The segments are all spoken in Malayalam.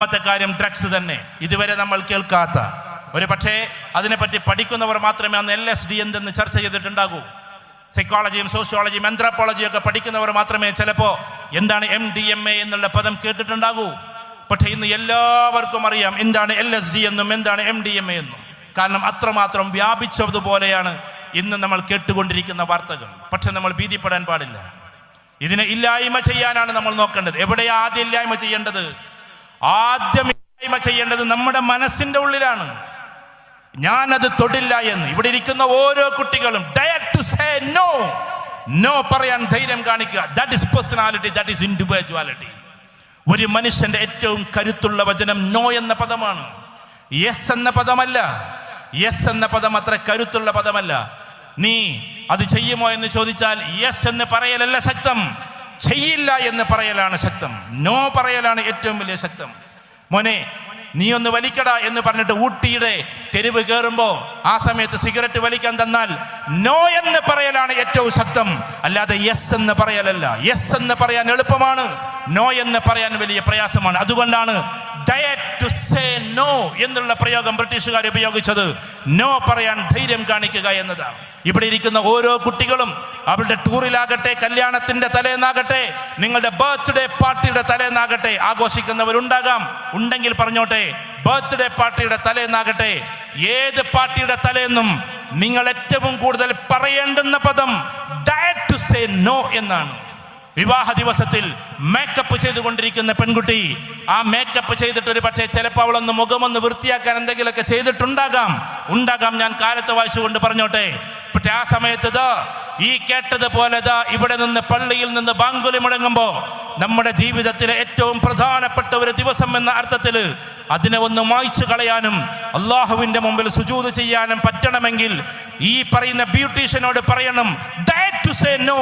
മൂന്നാമത്തെ കാര്യം ഡ്രഗ്സ് തന്നെ. ഇതുവരെ നമ്മൾ കേൾക്കാത്ത, ഒരു പക്ഷേ അതിനെപ്പറ്റി പഠിക്കുന്നവർ മാത്രമേ അന്ന് LSD എന്തെന്ന് ചർച്ച ചെയ്തിട്ടുണ്ടാകൂ. സൈക്കോളജിയും സോഷ്യോളജിയും ആന്ത്രോപോളജിയും ഒക്കെ പഠിക്കുന്നവർ മാത്രമേ ചിലപ്പോൾ എന്താണ് MDMA എന്നുള്ള പദം കേട്ടിട്ടുണ്ടാകൂ. പക്ഷേ ഇന്ന് എല്ലാവർക്കും അറിയാം എന്താണ് LSD എന്നും എന്താണ് MDMA എന്നും. കാരണം അത്രമാത്രം വ്യാപിച്ചതുപോലെയാണ് ഇന്ന് നമ്മൾ കേട്ടുകൊണ്ടിരിക്കുന്ന വാർത്തകൾ. പക്ഷെ നമ്മൾ ഭീതിപ്പെടാൻ പാടില്ല. ഇതിനെ ഇല്ലായ്മ ചെയ്യാനാണ് നമ്മൾ നോക്കേണ്ടത്. എവിടെയാ ആദ്യം ഇല്ലായ്മ ചെയ്യേണ്ടത്? ആദ്യം ഇല്ലായ്മ ചെയ്യേണ്ടത് നമ്മുടെ മനസ്സിന്റെ ഉള്ളിലാണ്. ഞാനത് തൊടില്ല എന്ന്. ഇവിടെ ഇരിക്കുന്ന ഓരോ കുട്ടികളും dare to say no, no പറയാൻ ധൈര്യം കാണിക്കുക. That is personality, that is individuality. ഒരു മനുഷ്യന്റെ ഏറ്റവും കരുത്തുള്ള വചനം നോ എന്ന പദമാണ്. യെസ് എന്ന പദമല്ല. യെസ് എന്ന പദം അത്ര കരുത്തുള്ള പദമല്ല. നീ അത് ചെയ്യുമോ എന്ന് ചോദിച്ചാൽ യെസ് എന്ന് പറയലല്ല ശക്തം, ചെയ്യില്ല എന്ന് പറയലാണ് ശക്തം. നോ പറയലാണ് ഏറ്റവും വലിയ ശക്തം. മോനെ, നീ ഒന്ന് വലിക്കടാ എന്ന് പറഞ്ഞിട്ട് ഊട്ടിയുടെ തെരുവ് കയറുമ്പോ ആ സമയത്ത് സിഗരറ്റ് വലിക്കാൻ തന്നാൽ നോ എന്ന് പറയലാണ് ഏറ്റവും ശക്തം, അല്ലാതെ യെസ് എന്ന് പറയലല്ല. യെസ് എന്ന് പറയാൻ എളുപ്പമാണ്, നോ എന്ന് പറയാൻ വലിയ പ്രയാസമാണ്. അതുകൊണ്ടാണ് dare to say no എന്നുള്ള പ്രയോഗം ബ്രിട്ടീഷുകാർ ഉപയോഗിച്ചത്. നോ പറയാൻ ധൈര്യം കാണിക്കുക എന്നതാണ്. ഇവിടെ ഇരിക്കുന്ന ഓരോ കുട്ടികളും അവരുടെ ടൂറിലാകട്ടെ, കല്യാണത്തിന്റെ തലേന്നാകട്ടെ, നിങ്ങളുടെ ബർത്ത്ഡേ പാർട്ടിയുടെ തലേന്നാകട്ടെ, ആഘോഷിക്കുന്നവരുണ്ടാകാം, ഉണ്ടെങ്കിൽ പറഞ്ഞോട്ടെ. ബർത്ത്ഡേ പാർട്ടിയുടെ തലേന്നാകട്ടെ, ഏത് പാർട്ടിയുടെ തലേന്നും നിങ്ങൾ ഏറ്റവും കൂടുതൽ പറയേണ്ടുന്ന പദം dare to say no എന്നാണ്. വിവാഹ ദിവസത്തിൽ മേക്കപ്പ് ചെയ്തുകൊണ്ടിരിക്കുന്ന പെൺകുട്ടി, ആ മേക്കപ്പ് ചെയ്തിട്ട് ഒരു പക്ഷേ ചിലപ്പോൾ അവളൊന്ന് മുഖമൊന്ന് വൃത്തിയാക്കാൻ എന്തെങ്കിലുമൊക്കെ ചെയ്തിട്ടുണ്ടാകാം. ഞാൻ കാലത്ത് വായിച്ചുകൊണ്ട് പറഞ്ഞോട്ടെ. പക്ഷെ ആ സമയത്ത് ഈ കേട്ടതുപോലെ ഇവിടെ നിന്ന് പള്ളിയിൽ നിന്ന് ബാങ്കുലി മുഴങ്ങുമ്പോൾ നമ്മുടെ ജീവിതത്തിലെ ഏറ്റവും പ്രധാനപ്പെട്ട ഒരു ദിവസം എന്ന അർത്ഥത്തിൽ അതിനെ ഒന്ന് മായ്ച്ചു കളയാനും അള്ളാഹുവിന്റെ മുമ്പിൽ സുജൂദ് ചെയ്യാനും പറ്റണമെങ്കിൽ ഈ പറയുന്ന ബ്യൂട്ടീഷ്യനോട് പറയണം dare to say no,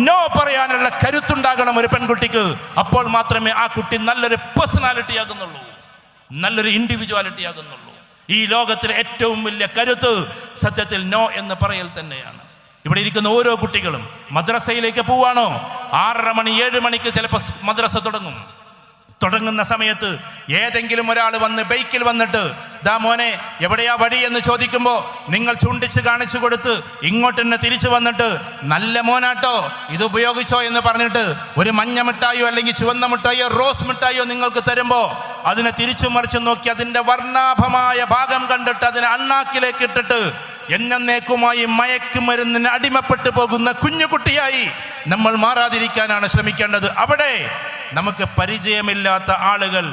no പറയാനുള്ള കരുത്തുണ്ടാകണം ഒരു പെൺകുട്ടിക്ക്. അപ്പോൾ മാത്രമേ ആ കുട്ടി നല്ലൊരു പേഴ്സണാലിറ്റി ആകുന്നുള്ളൂ, നല്ലൊരു ഇൻഡിവിജ്വാലിറ്റി ആകുന്നുള്ളൂ. ഈ ലോകത്തിലെ ഏറ്റവും വലിയ കരുത്ത് സത്യത്തിൽ നോ എന്ന് പറയൽ തന്നെയാണ്. ഇവിടെ ഇരിക്കുന്ന ഓരോ കുട്ടികളും മദ്രസയിലേക്ക് പോവാണോ? 6:30 മണി 7 മണിക്ക് ചിലപ്പോൾ മദ്രസ തുടങ്ങുന്ന സമയത്ത് ഏതെങ്കിലും ഒരാൾ വന്ന് ബൈക്കിൽ വന്നിട്ട് ദാ മോനെ എവിടെയാ വഴി എന്ന് ചോദിക്കുമ്പോൾ നിങ്ങൾ ചൂണ്ടിച്ച് കാണിച്ചു കൊടുത്ത് ഇങ്ങോട്ട് തന്നെ തിരിച്ചു വന്നിട്ട് നല്ല മോനാട്ടോ ഇത് ഉപയോഗിച്ചോ എന്ന് പറഞ്ഞിട്ട് ഒരു മഞ്ഞ മിഠായിയോ അല്ലെങ്കിൽ ചുവന്ന മിഠായിയോ റോസ് മിഠായിയോ നിങ്ങൾക്ക് തരുമ്പോൾ അതിനെ തിരിച്ചു മറിച്ച് നോക്കി അതിൻ്റെ വർണ്ണാഭമായ ഭാഗം കണ്ടിട്ട് അതിനെ അണ്ണാക്കിലേക്ക് ഇട്ടിട്ട് എന്നേക്കുമായി മയക്കുമരുന്നിന് അടിമപ്പെട്ടു പോകുന്ന കുഞ്ഞുകുട്ടിയായി നമ്മൾ മാറാതിരിക്കാനാണ് ശ്രമിക്കേണ്ടത്. അവിടെ നമുക്ക് പരിചയമില്ലാത്ത ആളുകൾ